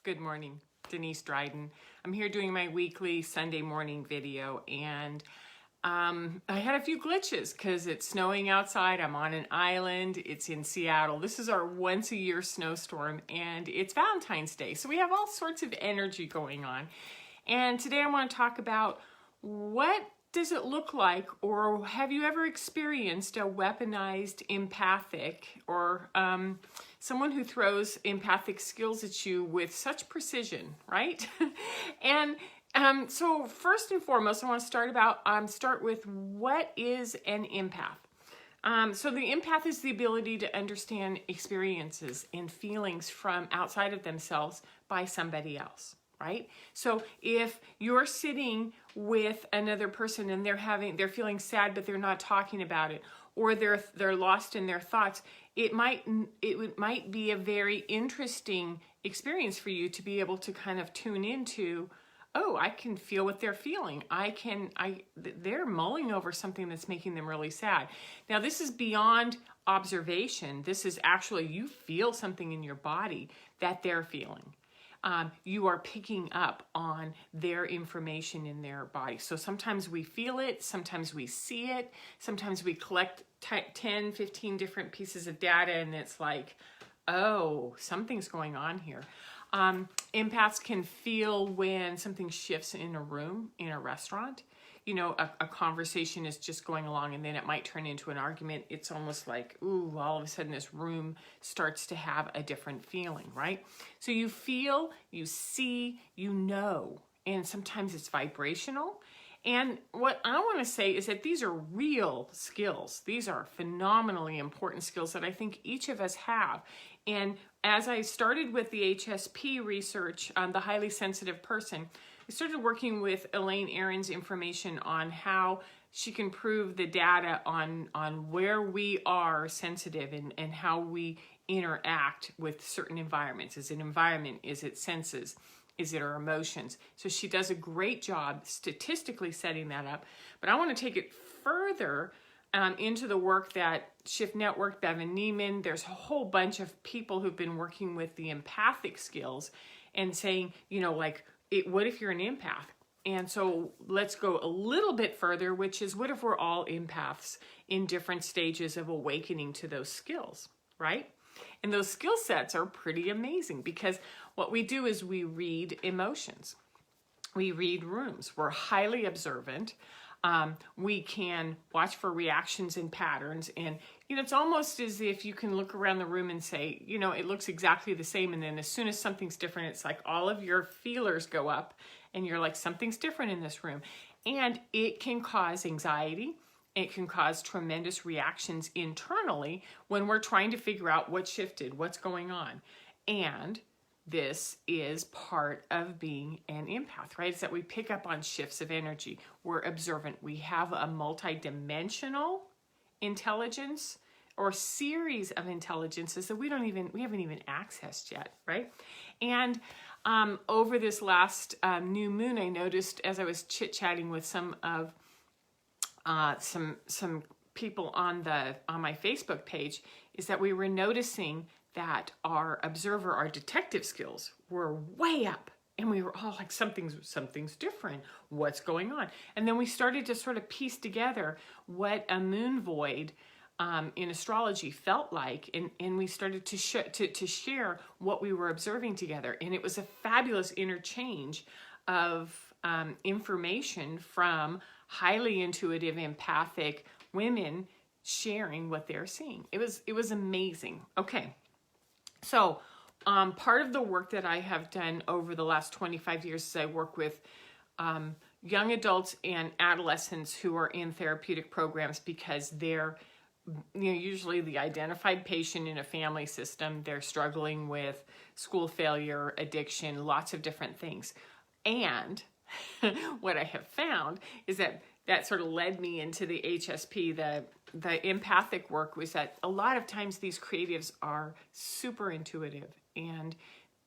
Good morning, Denise Dryden. I'm here doing my weekly Sunday morning video, and I had a few glitches because it's snowing outside. I'm on an island. It's in Seattle. This is our once a year snowstorm, and it's Valentine's Day. So we have all sorts of energy going on. And today I want to talk about what does it look like, or have you ever experienced a weaponized empathic, or someone who throws empathic skills at you with such precision, right? And so first and foremost, I want to start with what is an empath. So the empath is the ability to understand experiences and feelings from outside of themselves by somebody else, right? So if you're sitting with another person and they're feeling sad, but they're not talking about it, or they're lost in their thoughts, it might be a very interesting experience for you to be able to kind of tune into, oh, I can feel what they're feeling. They're mulling over something that's making them really sad. Now, this is beyond observation. This is actually, you feel something in your body that they're feeling. You are picking up on their information in their body. So sometimes we feel it, sometimes we see it, sometimes we collect 10, 15 different pieces of data, and it's like, oh, something's going on here. Empaths can feel when something shifts in a room, in a restaurant. You know, a conversation is just going along and then it might turn into an argument. It's almost like, ooh, all of a sudden this room starts to have a different feeling, right? So you feel, you see, you know, and sometimes it's vibrational. And what I want to say is that these are real skills. These are phenomenally important skills that I think each of us have. And as I started with the HSP research on the highly sensitive person, I started working with Elaine Aron's information on how she can prove the data on where we are sensitive and how we interact with certain environments. Is it environment? Is it senses? Is it our emotions? So she does a great job statistically setting that up. But I want to take it further into the work that Shift Network, Bevan Neiman, there's a whole bunch of people who've been working with the empathic skills and saying, you know, like, what if you're an empath? And so let's go a little bit further, which is, what if we're all empaths in different stages of awakening to those skills, right? And those skill sets are pretty amazing because what we do is we read emotions. We read rooms. We're highly observant. We can watch for reactions and patterns. And, you know, it's almost as if you can look around the room and say, you know, it looks exactly the same. And then as soon as something's different, it's like all of your feelers go up and you're like, something's different in this room. And it can cause anxiety. It can cause tremendous reactions internally when we're trying to figure out what shifted, what's going on. And this is part of being an empath, right? It's that we pick up on shifts of energy. We're observant. We have a multidimensional intelligence or series of intelligences that we haven't even accessed yet, right? And over this last new moon, I noticed as I was chit-chatting with some people on my Facebook page, is that we were noticing that our detective skills were way up. And we were all like, something's different. What's going on? And then we started to sort of piece together what a moon void in astrology felt like. And we started to share what we were observing together. And it was a fabulous interchange of information from highly intuitive, empathic women sharing what they're seeing. It was amazing. Okay. So part of the work that I have done over the last 25 years is I work with young adults and adolescents who are in therapeutic programs because they're, you know, usually the identified patient in a family system. They're struggling with school failure, addiction, lots of different things. And what I have found is that sort of led me into the HSP, the empathic work, was that a lot of times these creatives are super intuitive and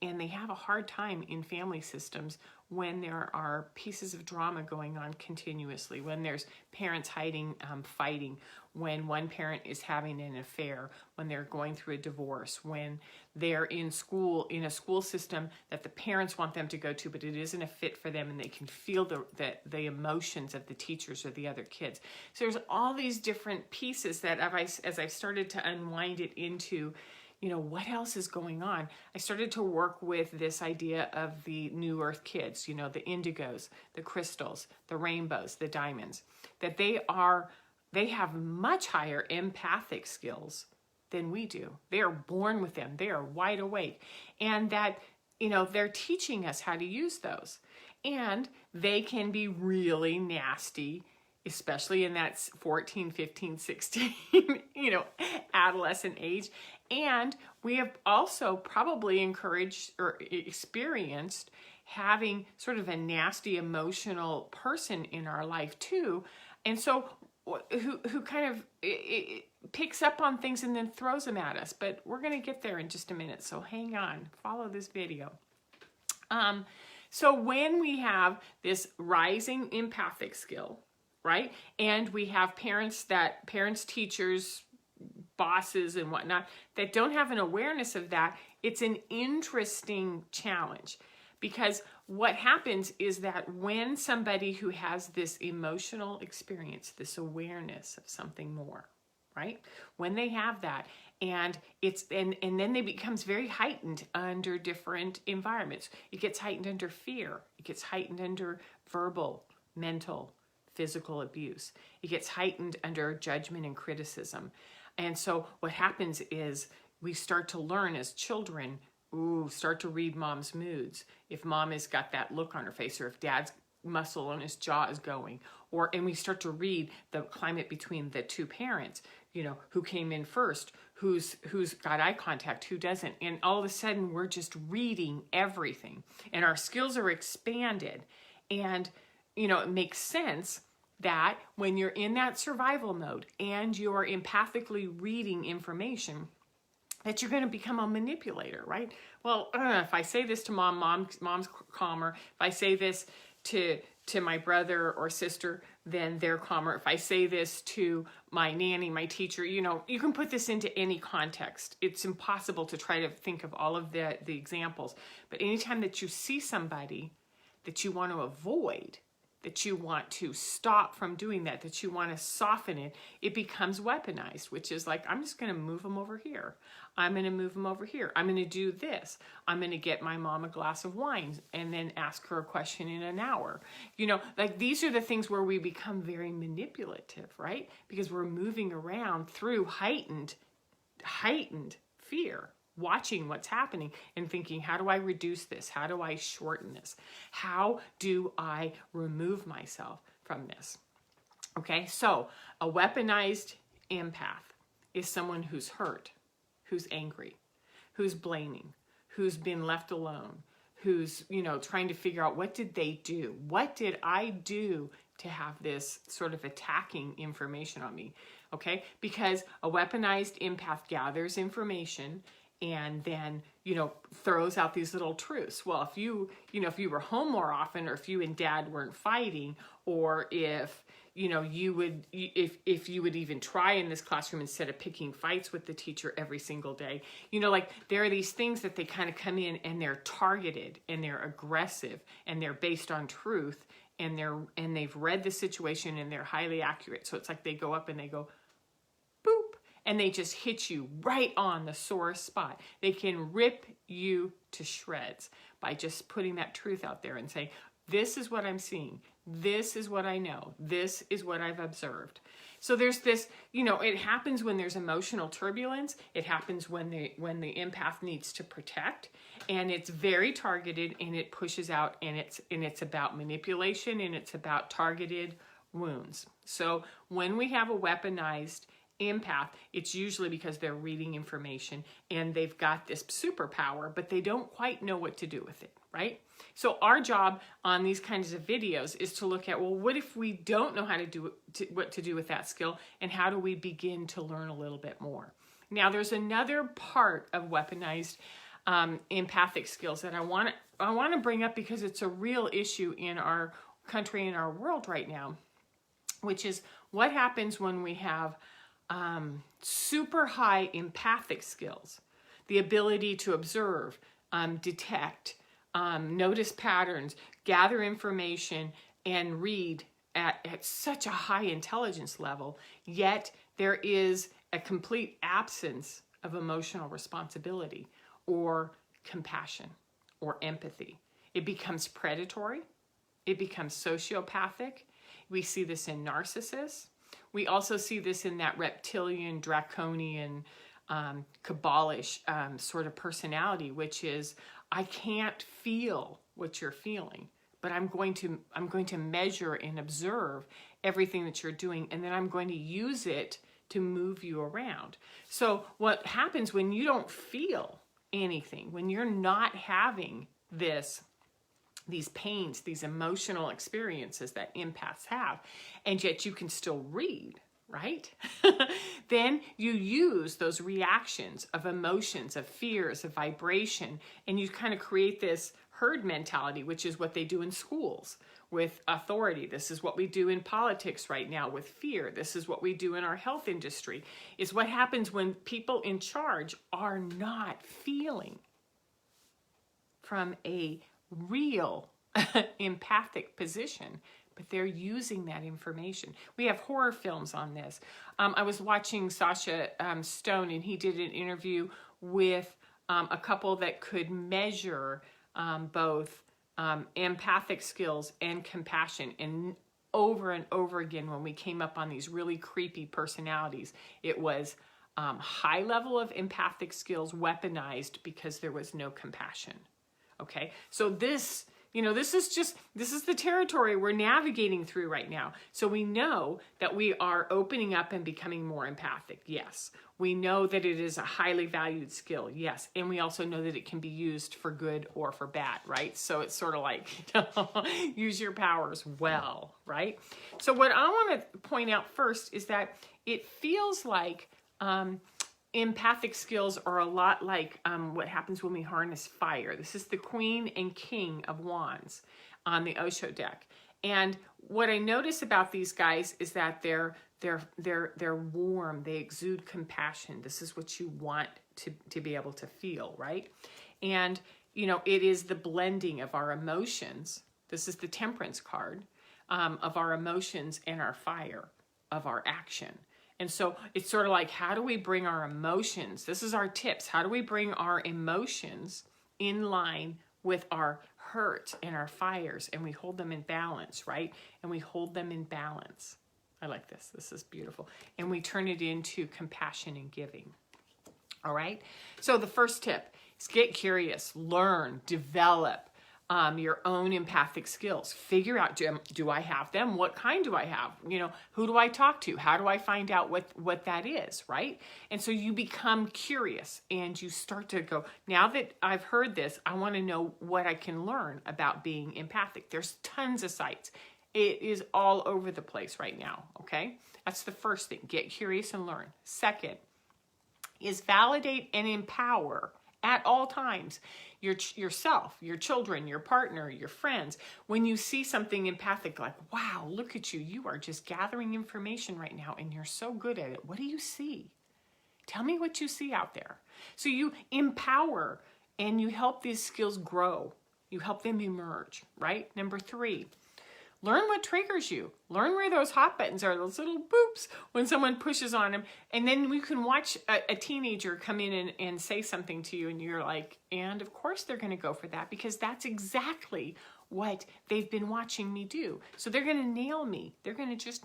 and they have a hard time in family systems when there are pieces of drama going on continuously, when there's parents hiding, fighting, when one parent is having an affair, when they're going through a divorce, when they're in a school system that the parents want them to go to, but it isn't a fit for them, and they can feel the emotions of the teachers or the other kids. So there's all these different pieces that as I've started to unwind it into, what else is going on? I started to work with this idea of the New Earth kids, the indigos, the crystals, the rainbows, the diamonds, that they have much higher empathic skills than we do. They are born with them. They are wide awake. And that, they're teaching us how to use those. And they can be really nasty, especially in that 14, 15, 16, adolescent age. And we have also probably encouraged or experienced having sort of a nasty emotional person in our life too. And so who kind of picks up on things and then throws them at us. But we're going to get there in just a minute. So hang on, follow this video. So when we have this rising empathic skill, right? And we have parents, teachers, bosses and whatnot that don't have an awareness of that. It's an interesting challenge, because what happens is that when somebody who has this emotional experience, this awareness of something more, right? When they have that, and then it becomes very heightened under different environments. It gets heightened under fear. It gets heightened under verbal, mental, physical abuse. It gets heightened under judgment and criticism. And so what happens is we start to learn as children, start to read mom's moods. If mom has got that look on her face, or if dad's muscle on his jaw is going, and we start to read the climate between the two parents, who came in first, who's got eye contact, who doesn't. And all of a sudden we're just reading everything, and our skills are expanded. And, it makes sense that when you're in that survival mode and you're empathically reading information, that you're going to become a manipulator, right? Well, if I say this to mom's calmer. If I say this to my brother or sister, then they're calmer. If I say this to my nanny, my teacher, you can put this into any context. It's impossible to try to think of all of the examples. But anytime that you see somebody that you want to avoid, that you want to stop from doing that you want to soften it, it becomes weaponized, which is like, I'm just going to move them over here. I'm going to move them over here. I'm going to do this. I'm going to get my mom a glass of wine and then ask her a question in an hour. These are the things where we become very manipulative, right? Because we're moving around through heightened fear, watching what's happening and thinking, how do I reduce this? How do I shorten this? How do I remove myself from this? Okay, so a weaponized empath is someone who's hurt, who's angry, who's blaming, who's been left alone, who's, trying to figure out, what did they do? What did I do to have this sort of attacking information on me? Okay, because a weaponized empath gathers information and then, throws out these little truths. Well, if you were home more often, or if you and dad weren't fighting, or if, if you would even try in this classroom instead of picking fights with the teacher every single day, there are these things that they kind of come in and they're targeted and they're aggressive and they're based on truth and they've read the situation and they're highly accurate. So it's like they go up and they go, boop. And they just hit you right on the sore spot. They can rip you to shreds by just putting that truth out there and saying, this is what I'm seeing. This is what I know. This is what I've observed. So there's this, it happens when there's emotional turbulence. It happens when the empath needs to protect, and it's very targeted, and it pushes out, and it's about manipulation, and it's about targeted wounds. So when we have a weaponized empath, it's usually because they're reading information and they've got this superpower, but they don't quite know what to do with it, right? So our job on these kinds of videos is to look at, well, what if we don't know how to do what to do with that skill, and how do we begin to learn a little bit more? Now, there's another part of weaponized empathic skills that I want to bring up because it's a real issue in our country and our world right now, which is what happens when we have super high empathic skills, the ability to observe, detect, notice patterns, gather information, and read at such a high intelligence level, yet there is a complete absence of emotional responsibility or compassion or empathy. It becomes predatory. It becomes sociopathic. We see this in narcissists. We also see this in that reptilian, draconian, cabalish sort of personality, which is, I can't feel what you're feeling, but I'm going to measure and observe everything that you're doing, and then I'm going to use it to move you around. So what happens when you don't feel anything, when you're not having these pains, these emotional experiences that empaths have, and yet you can still read, right? Then you use those reactions of emotions, of fears, of vibration, and you kind of create this herd mentality, which is what they do in schools with authority. This is what we do in politics right now with fear. This is what we do in our health industry. It's what happens when people in charge are not feeling from a real empathic position, but they're using that information. We have horror films on this. I was watching Sasha Stone, and he did an interview with a couple that could measure both empathic skills and compassion. And over again, when we came up on these really creepy personalities, it was high level of empathic skills weaponized because there was no compassion. Okay, so this is the territory we're navigating through right now. So we know that we are opening up and becoming more empathic. Yes. We know that it is a highly valued skill. Yes. And we also know that it can be used for good or for bad, right? So it's sort of like, use your powers well, right? So what I want to point out first is that it feels like empathic skills are a lot like what happens when we harness fire. This is the Queen and King of Wands on the Osho deck. And what I notice about these guys is that they're warm. They exude compassion. This is what you want to be able to feel, right? And, it is the blending of our emotions. This is the Temperance card of our emotions and our fire of our action. And so it's sort of like, how do we bring our emotions? This is our tips. How do we bring our emotions in line with our hurt and our fires, and we hold them in balance, right? And we hold them in balance. I like this. This is beautiful. And we turn it into compassion and giving. All right? So the first tip is get curious, learn, develop your own empathic skills. Figure out, do I have them? What kind do I have? Who do I talk to? How do I find out what that is, right? And so you become curious and you start to go, now that I've heard this, I want to know what I can learn about being empathic. There's tons of sites. It is all over the place right now, okay? That's the first thing. Get curious and learn. Second is validate and empower at all times yourself, your children, your partner, your friends. When you see something empathic, like, wow, look at you. You are just gathering information right now and you're so good at it. What do you see? Tell me what you see out there. So you empower and you help these skills grow. You help them emerge, right? Number 3, learn what triggers you. Learn where those hot buttons are, those little boops when someone pushes on them. And then we can watch a teenager come in and say something to you and you're like, and of course they're going to go for that because that's exactly what they've been watching me do. So they're going to nail me. They're going to just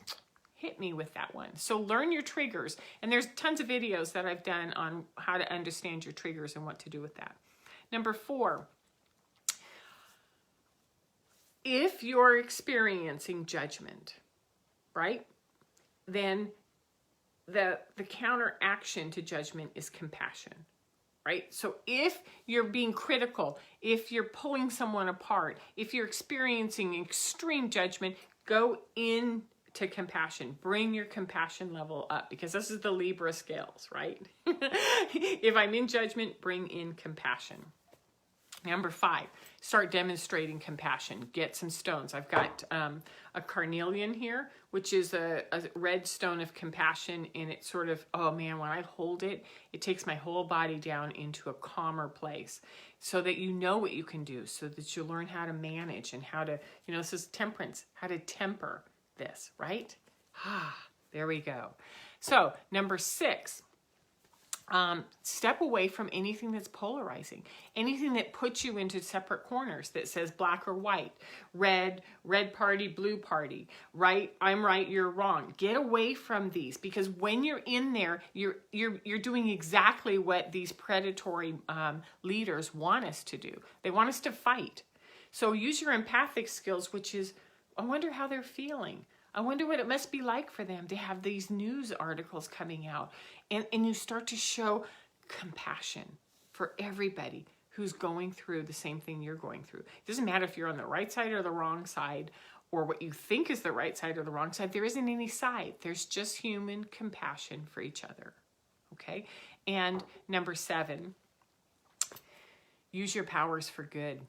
hit me with that one. So learn your triggers. And there's tons of videos that I've done on how to understand your triggers and what to do with that. Number 4, if you're experiencing judgment, right, then the counteraction to judgment is compassion, right? So if you're being critical, if you're pulling someone apart, if you're experiencing extreme judgment, go into to compassion. Bring your compassion level up, because this is the Libra scales, right? If I'm in judgment, bring in compassion. Number 5, start demonstrating compassion. Get some stones. I've got a carnelian here, which is a red stone of compassion, and it's sort of, oh man, when I hold it, it takes my whole body down into a calmer place, so that you know what you can do, so that you learn how to manage and how to, this is temperance, how to temper this, right? There we go. So number 6, step away from anything that's polarizing, anything that puts you into separate corners, that says black or white, red party, blue party, right? I'm right, you're wrong. Get away from these, because when you're in there, you're doing exactly what these predatory leaders want us to do. They want us to fight. So use your empathic skills, which is, I wonder how they're feeling. I wonder what it must be like for them to have these news articles coming out. And you start to show compassion for everybody who's going through the same thing you're going through. It doesn't matter if you're on the right side or the wrong side, or what you think is the right side or the wrong side. There isn't any side. There's just human compassion for each other. Okay? And number 7, use your powers for good.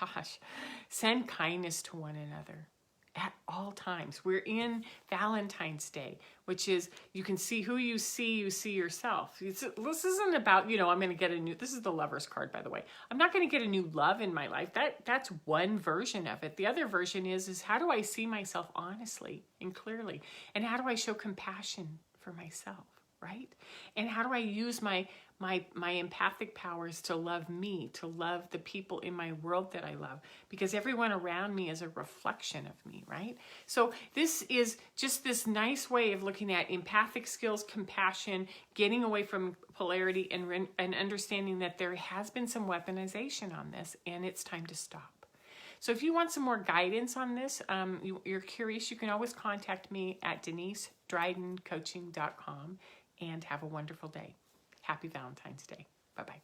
Gosh, send kindness to one another at all times. We're in Valentine's Day, which is, you can see who you see yourself. This isn't about, I'm going to get a new, this is the Lover's card, by the way. I'm not going to get a new love in my life. That's one version of it. The other version is how do I see myself honestly and clearly? And how do I show compassion for myself, right? And how do I use my empathic powers to love me, to love the people in my world that I love, because everyone around me is a reflection of me, right? So this is just this nice way of looking at empathic skills, compassion, getting away from polarity, and understanding that there has been some weaponization on this, and it's time to stop. So if you want some more guidance on this, you're curious, you can always contact me at DeniseDrydenCoaching.com, and have a wonderful day. Happy Valentine's Day. Bye-bye.